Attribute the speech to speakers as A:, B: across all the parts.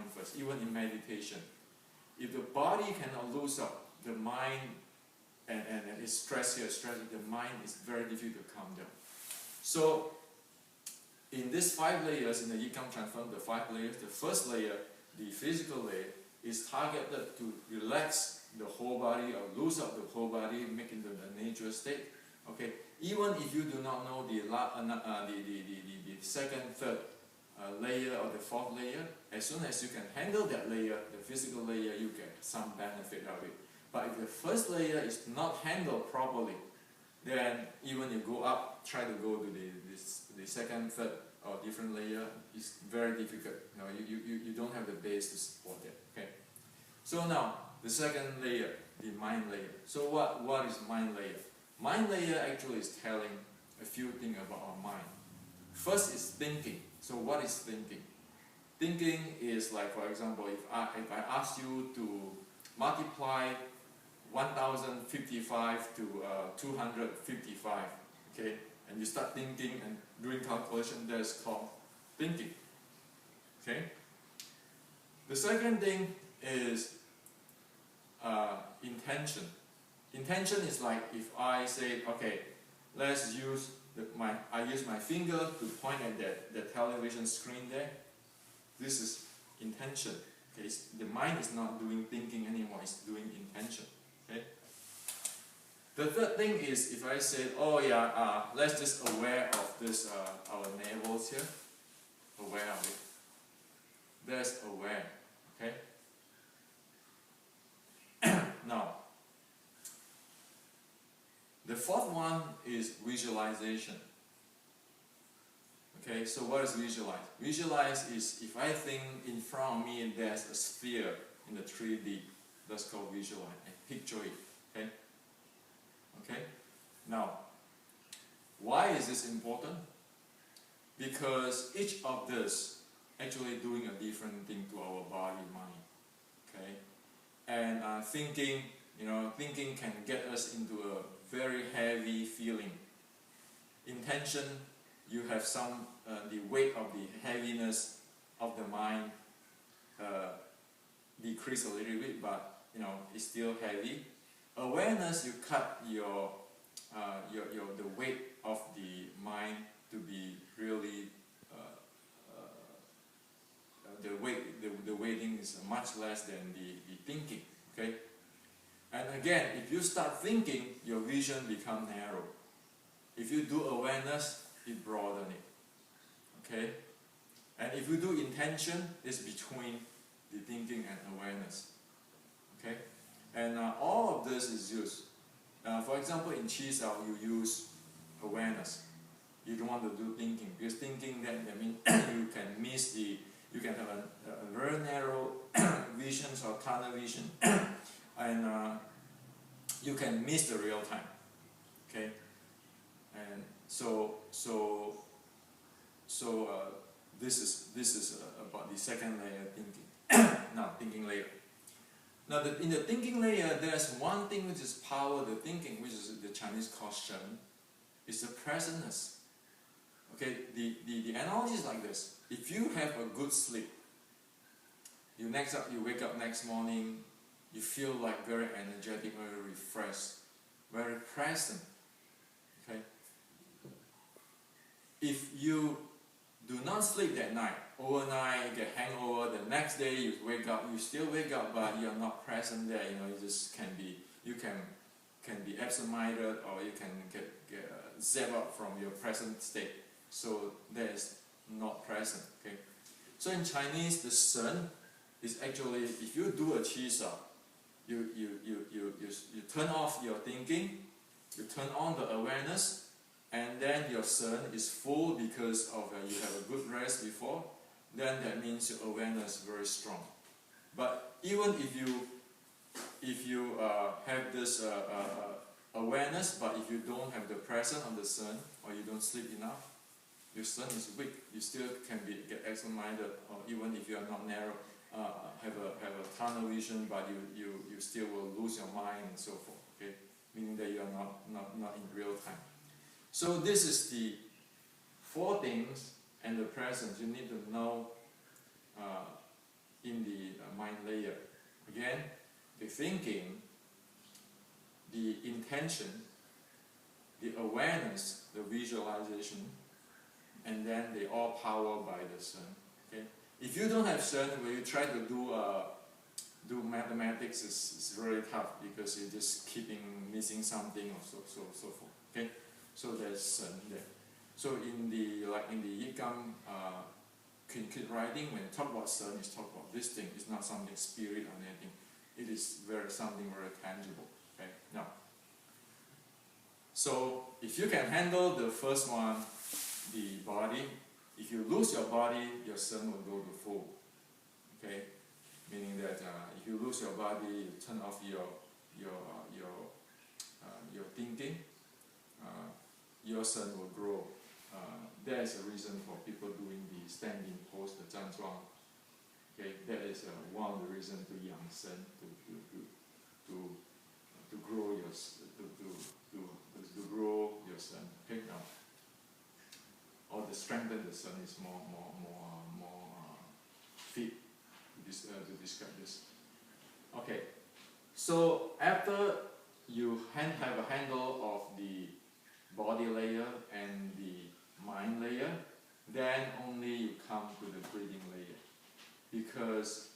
A: mind first, even in meditation. If the body cannot lose up, the mind and it's stress here, the mind is very difficult to calm down. So in these 5 layers, in the Yikang transform, the 5 layers, the first layer, the physical layer, is targeted to relax the whole body or loose up the whole body, make it the natural state. Okay, even if you do not know the second, third layer or the 4th layer, as soon as you can handle that layer, the physical layer, you get some benefit of it. But if the first layer is not handled properly, then even you go up, try to go to the second, third or different layer, it's very difficult. You don't have the base to support it. Okay. So now the second layer, the mind layer. So what is mind layer? Mind layer actually is telling a few things about our mind. First is thinking. So what is thinking? Thinking is like, for example, if I ask you to multiply 1055 to 255, okay, and you start thinking and doing calculation, that's called thinking. Okay. The second thing is intention. Intention is like if I say, okay, let's use I use my finger to point at the television screen there. This is intention. Okay, the mind is not doing thinking anymore; it's doing intention. Okay. The third thing is if I say, oh yeah, let's just aware of this our navels here, aware of it. That's aware. Okay. Now, the 4th one is visualization. Okay, so what is visualize? Visualize is if I think in front of me there's a sphere in the 3D, that's called visualize, and picture it. Okay? Okay? Now, why is this important? Because each of this actually doing a different thing to our body, mind. Okay? And thinking can get us into a very heavy feeling. Intention, you have some the weight of the heaviness of the mind decrease a little bit, but it's still heavy. Awareness, you cut your the weight of the mind to be really the weighting is much less than the thinking. Okay. And again, if you start thinking, your vision becomes narrow. If you do awareness, it broadens it. Okay? And if you do intention, it's between the thinking and awareness. Okay? And all of this is used. For example, in Chi Sao, you use awareness. You don't want to do thinking, because thinking that means you can have a very narrow visions or tunnel vision. And you can miss the real time, okay? And so this is about the second layer thinking. Now thinking layer. Now in the thinking layer, there's one thing which is power the thinking, which is the Chinese called Shen. It's the presentness. Okay, the analogy is like this: if you have a good sleep, you wake up next morning. You feel like very energetic, very refreshed, very present. Okay? If you do not sleep that night, overnight you get hangover, the next day you still wake up, but you are not present there. You just can be absent-minded, or you can get zapped up from your present state. So that is not present. Okay? So in Chinese, the Shen is actually, if you do a Chi Sao, you turn off your thinking, you turn on the awareness, and then your Shen is full because of you have a good rest before, then that means your awareness is very strong. But even if you have this awareness, but if you don't have the presence of the Shen, or you don't sleep enough, your Shen is weak. You still can get absent-minded, or even if you are not narrow, have a tunnel vision, but you still will lose your mind and so forth. Okay, meaning that you are not in real time. So this is the 4 things and the presence you need to know in mind layer. Again, the thinking, the intention, the awareness, the visualization, and then they all powered by the sun. Okay? If you don't have sun, when you try to do mathematics, it's very tough because you're just keeping missing something or so forth. Okay? So there's sun there. So in the Yikam kid writing, when you talk about sun, it's talk about this thing. It's not something spirit or anything. It is something very tangible. Okay? Now, so if you can handle the first one, the body, if you lose your body, your sun will go to full. Okay? Meaning that if you lose your body, you turn off your thinking, your sun will grow. There is a reason for people doing the standing pose, the 站桩. Okay, that is one of the reasons to 养生, to grow your to grow your sun. Okay, now, or to strengthen the sun is more fit to describe this. Okay, so after you have a handle of the body layer and the mind layer, then only you come to the breathing layer. Because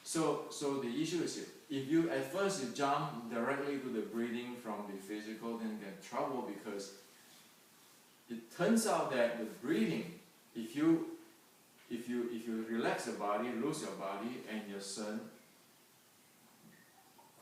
A: so the issue is here, if you at first you jump directly to the breathing from the physical, then you get trouble, because it turns out that the breathing, if you relax the body, lose your body, and your sun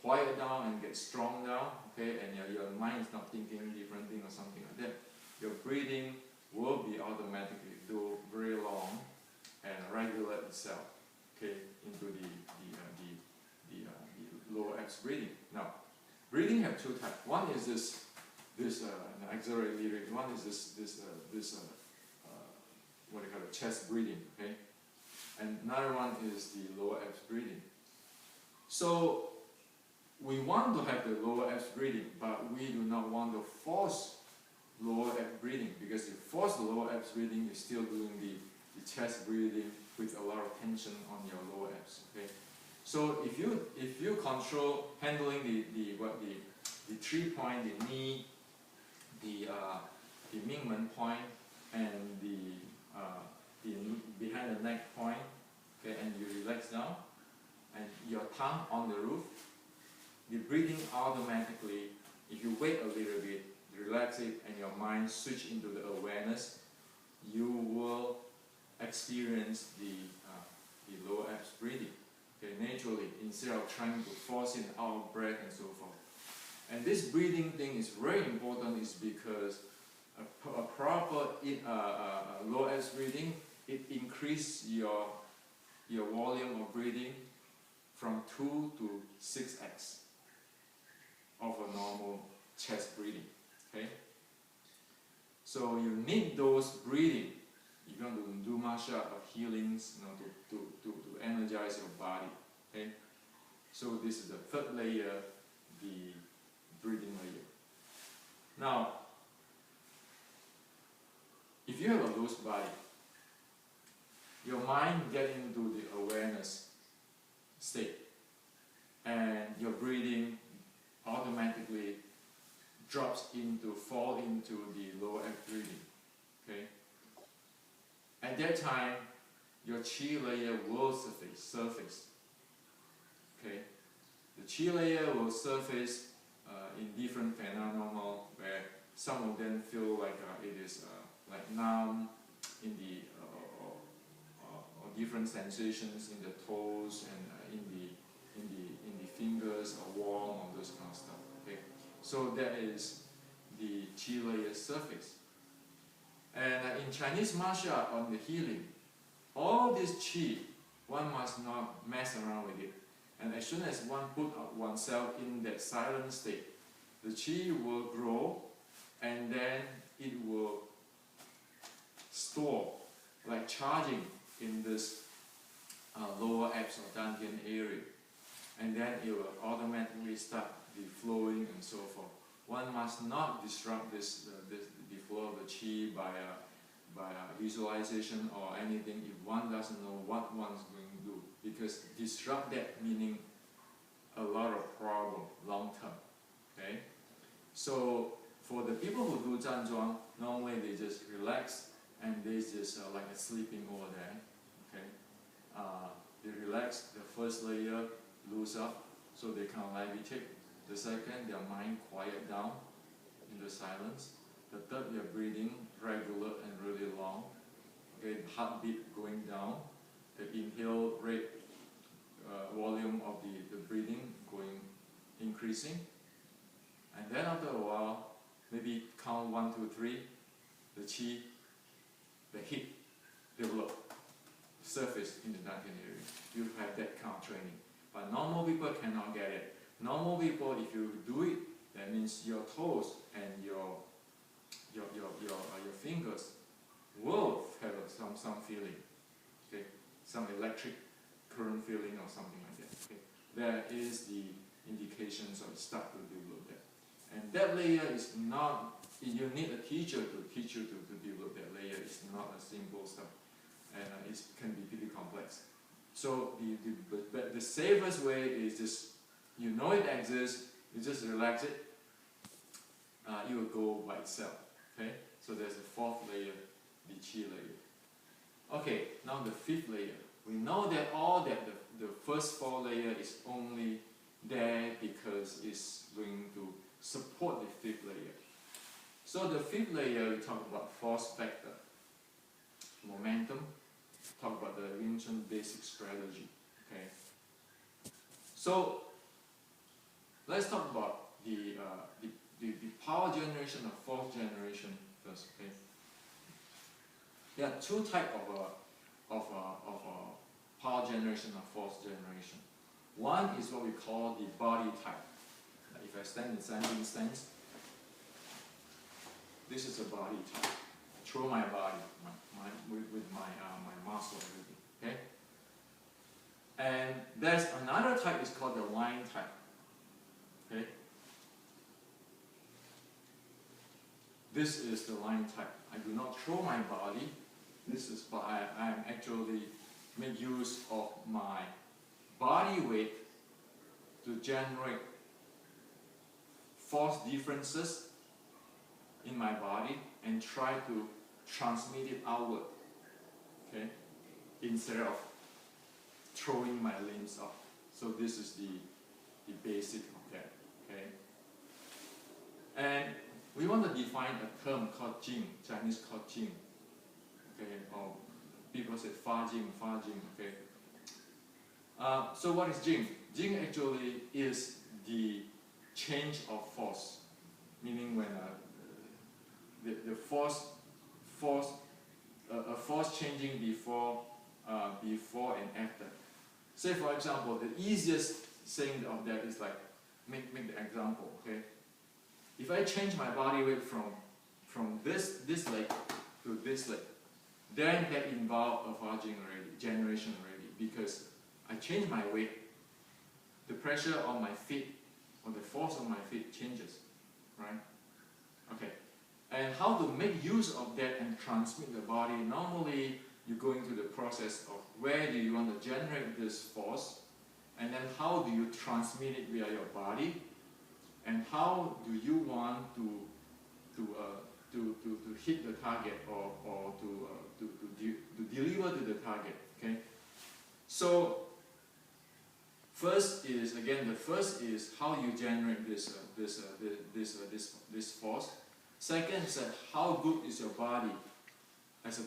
A: quiet down and get strong down, okay, and your mind is not thinking different thing or something like that, your breathing will be automatically do very long and regulate itself, okay, into the lower abs breathing. Now, breathing have two types. One is this auxiliary lyric. One is this what do you call it, chest breathing, okay, and another one is the lower abs breathing. So we want to have the lower abs breathing, but we do not want to force lower abs breathing, because if you force the lower abs breathing, you're still doing the chest breathing with a lot of tension on your lower abs. Okay, so if you control handling the 3 point, the knee, the Mingmen point, and the behind the neck point, okay, and you relax down, and your tongue on the roof, the breathing automatically, if you wait a little bit, relax it, and your mind switch into the awareness, you will experience the lower abs breathing, okay, naturally, instead of trying to force in out breath and so forth. And this breathing thing is very important, is because a proper lower abs breathing, it increases your volume of breathing from 2 to 6x of a normal chest breathing. Okay, so you need those breathing if you want to do martial art or healings, to energize your body. Okay, so this is the third layer, the breathing layer. Now, if you have a loose body, your mind get into the awareness state, and your breathing automatically fall into the lower abs breathing. Okay, at that time, your chi layer will surface. Okay, the chi layer will surface in different phenomena, where some of them feel like it is like numb in the or different sensations in the toes and in the fingers, or warm, or those kind of stuff. Okay, so that is the chi layer surface. And in Chinese martial art, on the healing, all this chi, one must not mess around with it. And as soon as one put oneself in that silent state, the chi will grow, and then it will store, like charging in this lower abs or dantian area, and then it will automatically start the flowing and so forth. One must not disrupt the flow of the chi by visualization or anything, if one doesn't know what one's going to do. because disrupt that meaning a lot of problem long term. Okay, so for the people who do 站桩, normally they just relax and they just like a sleeping over there. Okay, they relax. The first layer loose up, so they can levitate. The second, their mind quiet down in the silence. The third, their breathing regular and really long. Okay, heartbeat going down. The inhale rate, volume of the breathing going increasing. And then after a while, maybe count 1, 2, 3, the chi, the heat develop, surface in the dantian area. You have that kind of training. But normal people cannot get it. Normal people, if you do it, that means your toes and your fingers will have some feeling, okay, some electric current feeling or something like that. Okay, that is the indications of start to develop that. And that layer is not. You need a teacher to teach you to develop that layer. It's not a simple stuff, and it can be pretty complex. So the safest way is just, you know it exists, you just relax it, it will go by itself. Okay, so there's the fourth layer, the chi layer. Okay, now the fifth layer. We know that the first four layer is only there because it's going to support the fifth layer. So the fifth layer, we talk about force factor, momentum, talk about the ancient basic strategy. Okay. So let's talk about the power generation or force generation first. Okay. There are two types of power generation or force generation. One is what we call the body type. If I stand in standing stance, this is a body type. Throw my body with my muscle, everything. Okay. And there's another type. It's called the line type. Okay. This is the line type. I do not throw my body. This is why I am actually make use of my body weight to generate force differences in my body and try to transmit it outward. Okay, instead of throwing my limbs up. So this is the basic of that. Okay, and we want to define a term called jing, Chinese called jing. Okay, or people say fa jing. Okay. So what is jing? Jing actually is the change of force, meaning when the force changing before and after. Say for example, the easiest saying of that is like make the example. Okay, if I change my body weight from this leg to this leg, then that involves a fa jing generation already, because I change my weight, the pressure on my feet or the force on my feet changes, right? Okay, and how to make use of that and transmit the body? Normally, you go into the process of where do you want to generate this force, and then how do you transmit it via your body, and how do you want to hit the target or to deliver to the target. Okay, so first is how you generate this force. Second is how good is your body as a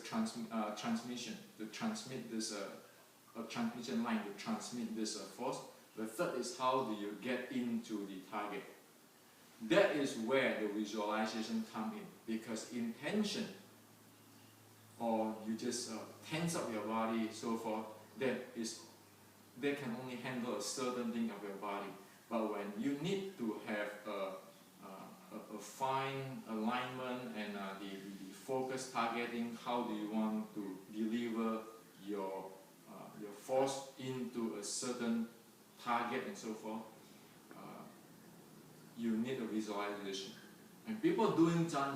A: transmission to transmit this a transmission line to transmit this force. The third is how do you get into the target. That is where the visualization comes in, because intention, or you just tense up your body, so forth, they can only handle a certain thing of your body. But when you need to have a fine alignment and the focus targeting, how do you want to deliver your force into a certain target and so forth, you need a visualization. And people doing